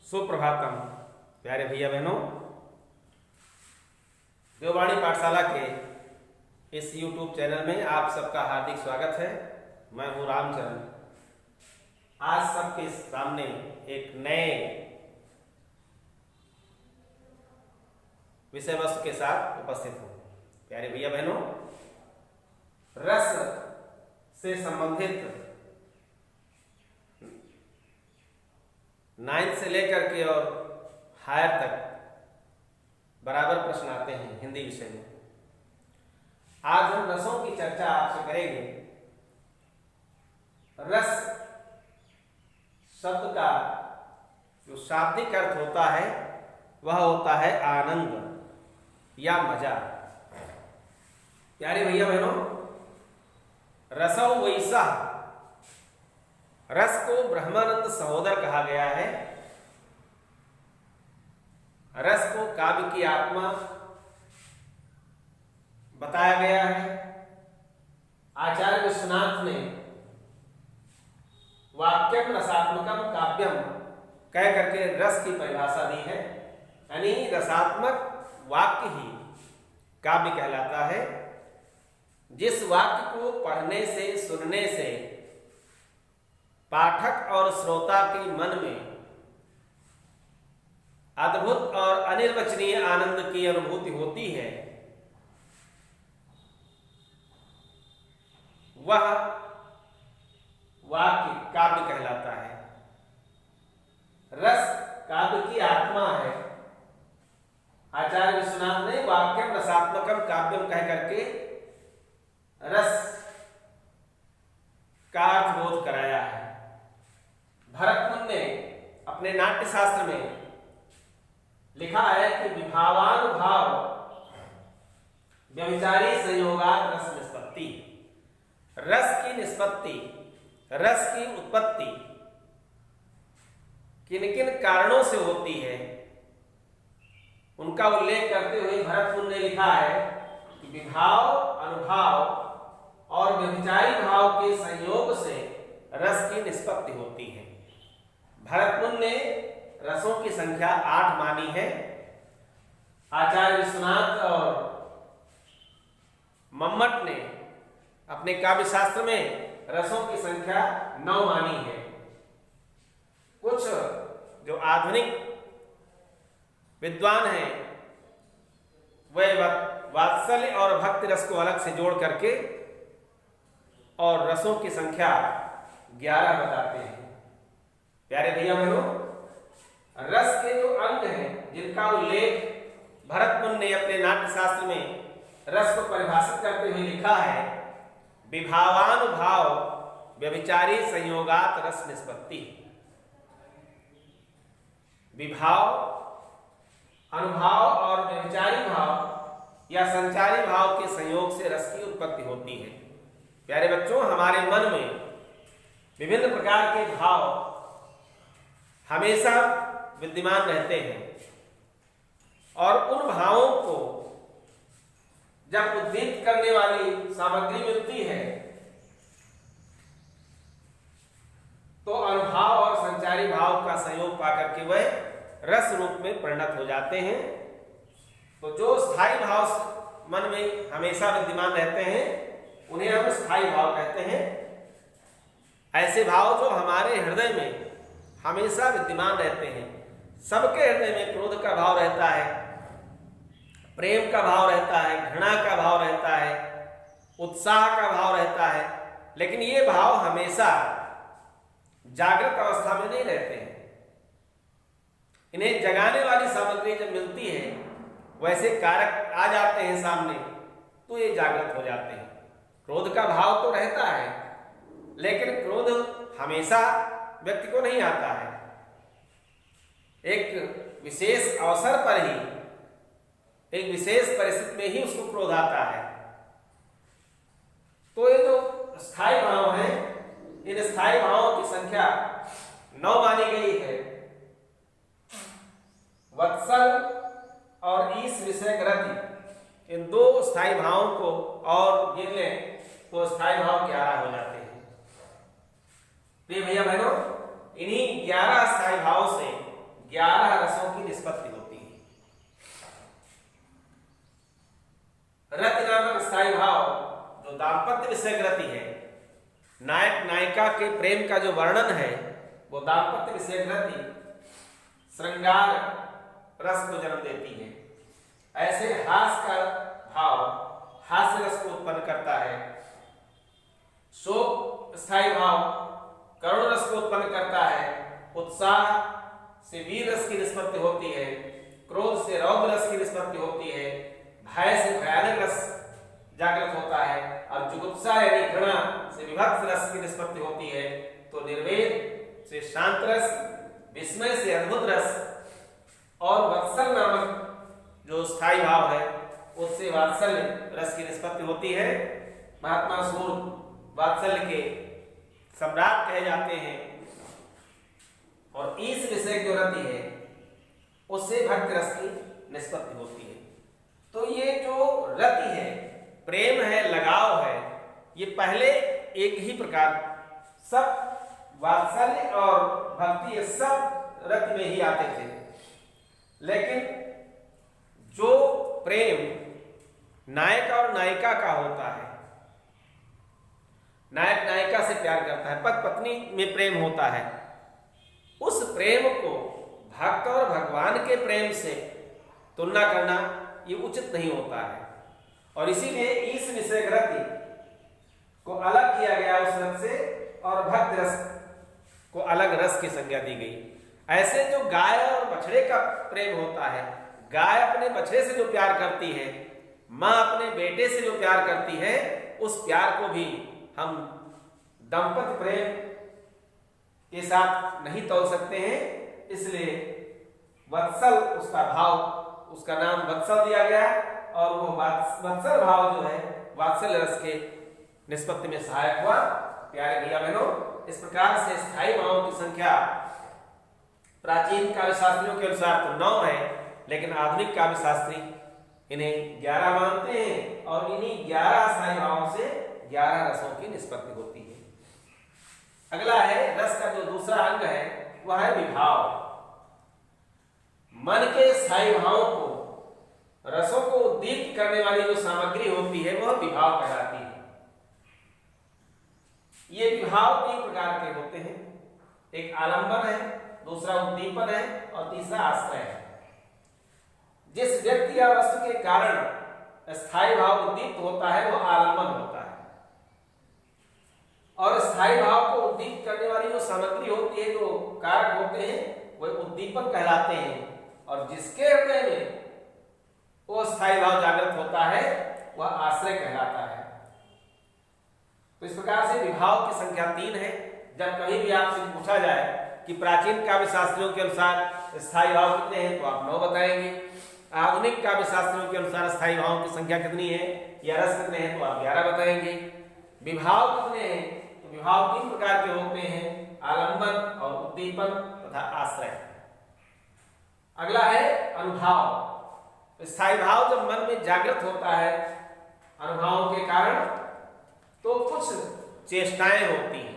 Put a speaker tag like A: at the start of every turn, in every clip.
A: सुप्रभातम प्यारे भैया बहनों, देववाणी पाठशाला के इस YouTube चैनल में आप सबका हार्दिक स्वागत है। मैं हूँ रामचरण। आज सबके सामने एक नए विषय वस्तु के साथ उपस्थित हूँ। प्यारे भैया बहनों, रस से संबंधित 9th से लेकर के और हायर तक बराबर प्रश्न आते हैं हिंदी विषय में। आज हम रसों की चर्चा आपसे करेंगे। रस शब्द का जो शाब्दिक अर्थ होता है वह होता है आनंद या मजा। प्यारे भैया बहनों, रसो वैसा, रस को ब्रह्मानंद सहोदर कहा गया है। रस को काव्य की आत्मा बताया गया है। आचार्य विश्वनाथ ने वाक्यम रसात्मकम काव्यम कह करके रस की परिभाषा दी है। यानी रसात्मक वाक्य ही काव्य कहलाता है। जिस वाक्य को पढ़ने से, सुनने से पाठक और श्रोता के मन में अद्भुत और अनिर्वचनीय आनंद की अनुभूति होती है, वह वाक्य काव्य कहलाता है। रस काव्य की आत्मा है। आचार्य विश्वनाथ ने वाक्यम रसात्मकम काव्यम कह करके रस का अर्थबोध कराया है। भरतमुनि ने अपने नाट्य शास्त्र में लिखा है कि विभावानुभाव व्यभिचारी संयोगात् रस निष्पत्ति। रस की निष्पत्ति, रस की उत्पत्ति किन किन कारणों से होती है, उनका उल्लेख करते हुए भरतमुनि ने लिखा है कि विभाव, अनुभाव और व्यभिचारी भाव के संयोग से रस की निष्पत्ति होती है। भरतमुनि ने रसों की संख्या 8 मानी है। आचार्य विश्वनाथ और मम्मट ने अपने काव्य शास्त्र में रसों की संख्या 9 मानी है। कुछ जो आधुनिक विद्वान हैं वह वात्सल्य और भक्ति रस को अलग से जोड़ करके और रसों की संख्या 11 बताते हैं। प्यारे भैया बहनों, रस के जो अंग हैं जिनका उल्लेख भरतमुनि ने अपने नाट्य शास्त्र में रस को परिभाषित करते हुए लिखा है, विभावानुभाव व्यभिचारी संयोगात् रस निष्पत्ति। विभाव, अनुभाव और व्यभिचारी भाव या संचारी भाव के संयोग से रस की उत्पत्ति होती है। प्यारे बच्चों, हमारे मन में विभिन्न प्रकार के भाव हमेशा विद्यमान रहते हैं और उन भावों को जब उद्दीपित करने वाली सामग्री मिलती है तो अनुभाव और संचारी भाव का संयोग पाकर के वह रस रूप में परिणत हो जाते हैं। तो जो स्थायी भाव मन में हमेशा विद्यमान रहते हैं उन्हें हम स्थायी भाव कहते हैं। ऐसे भाव जो हमारे हृदय में हमेशा विद्यमान रहते हैं। सबके हृदय में क्रोध का भाव रहता है, प्रेम का भाव रहता है, घृणा का भाव रहता है, उत्साह का भाव रहता है, लेकिन ये भाव हमेशा जागृत अवस्था में नहीं रहते हैं। इन्हें जगाने वाली सामग्री जब मिलती है, वैसे कारक आ जाते हैं सामने, तो ये जागृत हो जाते हैं। क्रोध का भाव तो रहता है, लेकिन क्रोध हमेशा व्यक्ति को नहीं आता है। एक विशेष अवसर पर ही, एक विशेष परिस्थिति में ही उसको क्रोध आता है। तो ये जो स्थायी भाव हैं, इन स्थायी भावों की संख्या 9 मानी गई है। वत्सल और ईश विषय रति, इन 2 स्थायी भावों को और गिन लें तो स्थायी भाव 11 हो जाते हैं। प्रिय भैया बहनों, इन्हीं 11 स्थायी भाव से 11 रसों की निष्पत्ति होती है। रति नामक स्थायी भाव जो दाम्पत्य विषयक रति है, नायक नायिका के प्रेम का जो वर्णन है वो दाम्पत्य विषयक रति श्रृंगार रस को जन्म देती है। ऐसे हास्य का भाव हास्य रस को उत्पन्न करता है। शोक स्थायी भाव करुण रस को उत्पन्न करता है। उत्साह से वीर रस की निष्पत्ति होती है। क्रोध से रौद्र रस की निष्पत्ति होती है। भय से भयानक रस जागृत होता है और जुगुप्सा यानी घृणा से विभत्स रस की निष्पत्ति होती है। तो निर्वेद से शांत रस, विस्मय से अद्भुत रस और वत्सल नामक जो स्थायी भाव है उससे वात्सल्य रस की निष्पत्ति होती है। महात्मा सूर्य वात्सल्य के सम्राट कहे जाते हैं और इस विषय जो रति है उससे भक्त रस की निष्पत्ति होती है। तो ये जो रति है, प्रेम है, लगाव है, ये पहले एक ही प्रकार सब वात्सल्य और भक्ति ये सब रति में ही आते थे। लेकिन जो प्रेम नायक और नायिका का होता है, नायक नायिका से प्यार करता है, पति पत्नी में प्रेम होता है, उस प्रेम को भक्त और भगवान के प्रेम से तुलना करना ये उचित नहीं होता है। और इसीलिए इस विषय रति को अलग किया गया उस रस से और भक्त रस को अलग रस की संज्ञा दी गई। ऐसे जो गाय और बछड़े का प्रेम होता है, गाय अपने बछड़े से जो प्यार करती है, माँ अपने बेटे से जो प्यार करती है, उस प्यार को भी हम दंपति प्रेम के साथ नहीं तोल सकते हैं। इसलिए वत्सल उसका भाव, उसका नाम वत्सल दिया गया और वो वत्सल भाव जो है वात्सल्य रस के निष्पत्ति में सहायक हुआ। प्यारे भैया बहनों, इस प्रकार से स्थायी भावों की संख्या प्राचीन काव्य शास्त्रियों के अनुसार तो 9 है, लेकिन आधुनिक काव्य शास्त्री इन्हें 11 मानते हैं और इन्हीं 11 स्थायी भावों से 11 रसों की निष्पत्ति होती है। अगला है रस का जो दूसरा अंग है वह है विभाव। मन के स्थायी भावों को, रसों को उद्दीप्त करने वाली जो सामग्री होती है वह विभाव कहलाती है। ये विभाव 3 प्रकार के होते हैं। एक आलंबन है, दूसरा उद्दीपन है और तीसरा आश्रय है। जिस व्यक्ति या वस्तु के कारण स्थायी भाव उद्दीप्त होता है वह आलंबन होता है और स्थायी भाव को उद्दीप्त करने वाली जो सामग्री होती है, जो कारक होते हैं, वह उद्दीपन कहलाते हैं। और जिसके हृदय में वो स्थायी भाव जागृत होता है वह आश्रय कहलाता है। तो इस प्रकार से विभाव की संख्या 3 है। जब कभी भी आपसे पूछा जाए कि प्राचीन काव्य शास्त्रियों के अनुसार स्थायी भाव कितने हैं तो आप 9 बताएंगे। आधुनिक काव्य शास्त्रियों के अनुसार स्थायी भावों की संख्या कितनी है या रस कितने हैं तो आप 11 बताएंगे। विभाव कितने हैं तो विभाव 3 प्रकार के होते हैं, आलंबन और उद्दीपन तथा आश्रय। अगला है अनुभाव। स्थायी भाव जब मन में जागृत होता है अनुभवों के कारण तो कुछ चेष्टाएं होती हैं।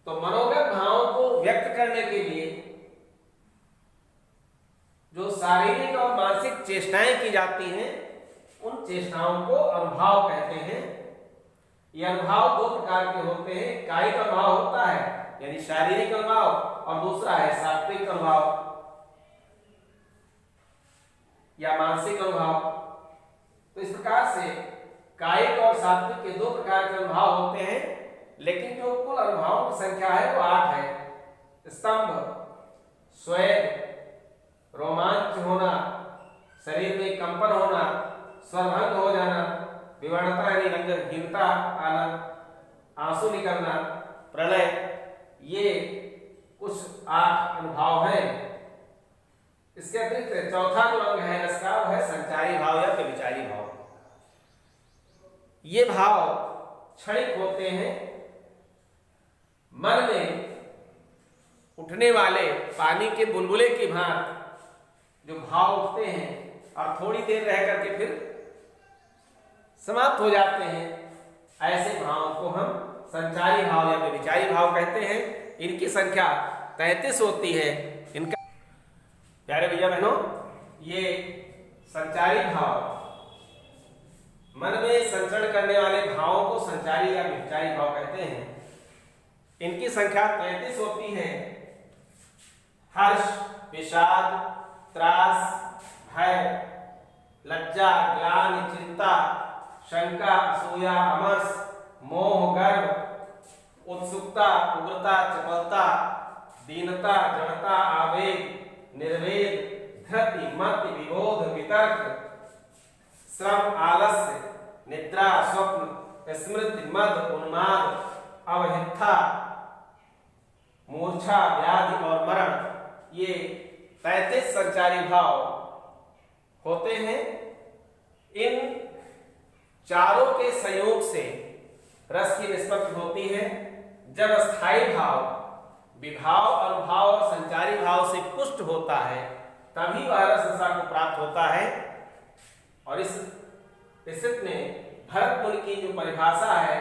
A: तो मनोगत भावों को व्यक्त करने के लिए जो शारीरिक और मानसिक चेष्टाएं की जाती हैं उन चेष्टाओं को अनुभाव कहते हैं। ये अनुभाव 2 प्रकार के होते हैं। कायिक अनुभाव होता है यानी शारीरिक अनुभाव और दूसरा है सात्विक अनुभाव या मानसिक अनुभाव। तो इस प्रकार से कायिक और सात्विक के 2 प्रकार के अनुभाव होते हैं, लेकिन जो कुल अनुभावों की संख्या है वो 8 है। स्तंभ, स्वेग, रोमांच होना, शरीर में कंपन होना, स्वरभंग हो जाना, विवर्णता यानी रंगहीनता आना, आंसू निकलना, प्रलय, ये कुछ 8 अनुभाव हैं। इसके अतिरिक्त चौथा जो अंग है रस का वो है संचारी भाव या व्यभिचारी भाव। ये भाव क्षणिक होते हैं। मन में उठने वाले पानी के बुलबुले की भांति जो भाव उठते हैं और थोड़ी देर रह करके फिर समाप्त हो जाते हैं, ऐसे भावों को हम संचारी भाव या व्यभिचारी भाव कहते हैं। इनकी संख्या 33 होती है। इनका प्यारे भैया बहनों, ये संचारी भाव, मन में संचरण करने वाले भावों को संचारी या व्यभिचारी भाव कहते हैं। इनकी संख्या 33 होती है। हर्ष, विषाद, त्रास, भय, लज्जा, ग्लानि, चिंता, शंका, असूया, अमर्ष, मोह, गर्व, उत्सुकता, उग्रता, चपलता, दीनता, जड़ता, आवेग, निर्वेद, धृति, मति, विबोध, वितर्क, श्रम, आलस्य, निद्रा, स्वप्न, स्मृति, मद, उन्माद, अवहिथा, मूर्छा, व्याधि और मरण, ये 33 संचारी भाव होते हैं। इन चारों के संयोग से रस की निष्पत्ति होती है। जब स्थायी भाव विभाव, अनुभाव और संचारी भाव से पुष्ट होता है तभी वह रस रसा को प्राप्त होता है। और इस स्थिति में भरत मुनि की जो परिभाषा है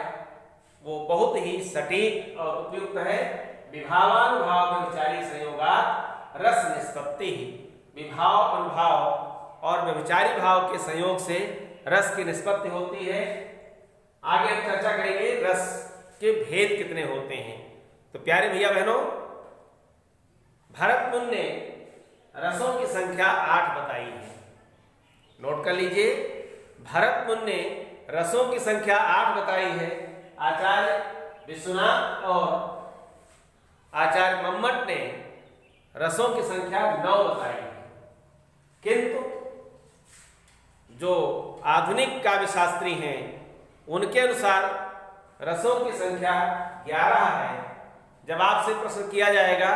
A: वो बहुत ही सटीक और उपयुक्त है। विभावानुभाव व्यभिचारी संयोगात् रस निष्पत्ति। विभाव, अनुभाव और व्यभिचारी भाव के संयोग से रस की निष्पत्ति होती है। आगे हम चर्चा करेंगे रस के भेद कितने होते हैं। तो प्यारे भैया बहनों, भरत मुनि ने रसों की संख्या 8 बताई है। नोट कर लीजिए, भरत मुनि ने रसों की संख्या 8 बताई है। आचार्य विश्वनाथ और आचार्य मम्मट ने रसों की संख्या 9 बताई है। किंतु जो आधुनिक काव्य शास्त्री हैं उनके अनुसार रसों की संख्या 11 है। जब आपसे प्रश्न किया जाएगा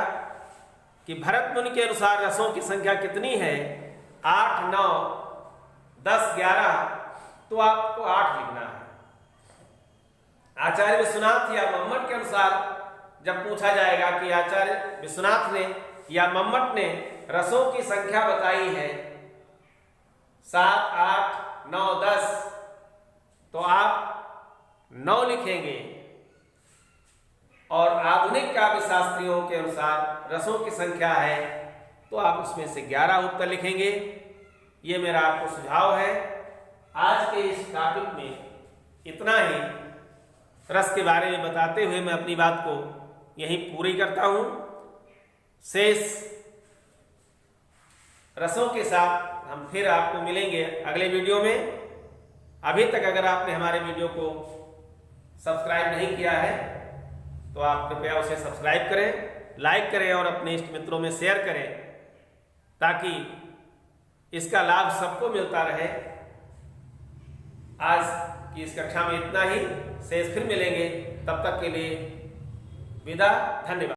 A: कि भरत मुनि के अनुसार रसों की संख्या कितनी है, 8, 9, 10, 11, तो आपको 8 लिखना है। आचार्य विश्वनाथ या मम्मट के अनुसार जब पूछा जाएगा कि आचार्य विश्वनाथ ने या मम्मट ने रसों की संख्या बताई है 7, 8, 9, 10, तो आप 9 लिखेंगे। और आधुनिक काव्य शास्त्रियों के अनुसार रसों की संख्या है तो आप उसमें से 11 उत्तर लिखेंगे। ये मेरा आपको सुझाव है। आज के इस टॉपिक में इतना ही रस के बारे में बताते हुए मैं अपनी बात को यहीं पूरी करता हूं। शेष रसों के साथ हम फिर आपको मिलेंगे अगले वीडियो में। अभी तक अगर आपने हमारे वीडियो को सब्सक्राइब नहीं किया है तो आप कृपया उसे सब्सक्राइब करें, लाइक करें और अपने इष्ट मित्रों में शेयर करें ताकि इसका लाभ सबको मिलता रहे। आज की इस कक्षा में इतना ही। शेष फिर मिलेंगे, तब तक के लिए विदा। धन्यवाद।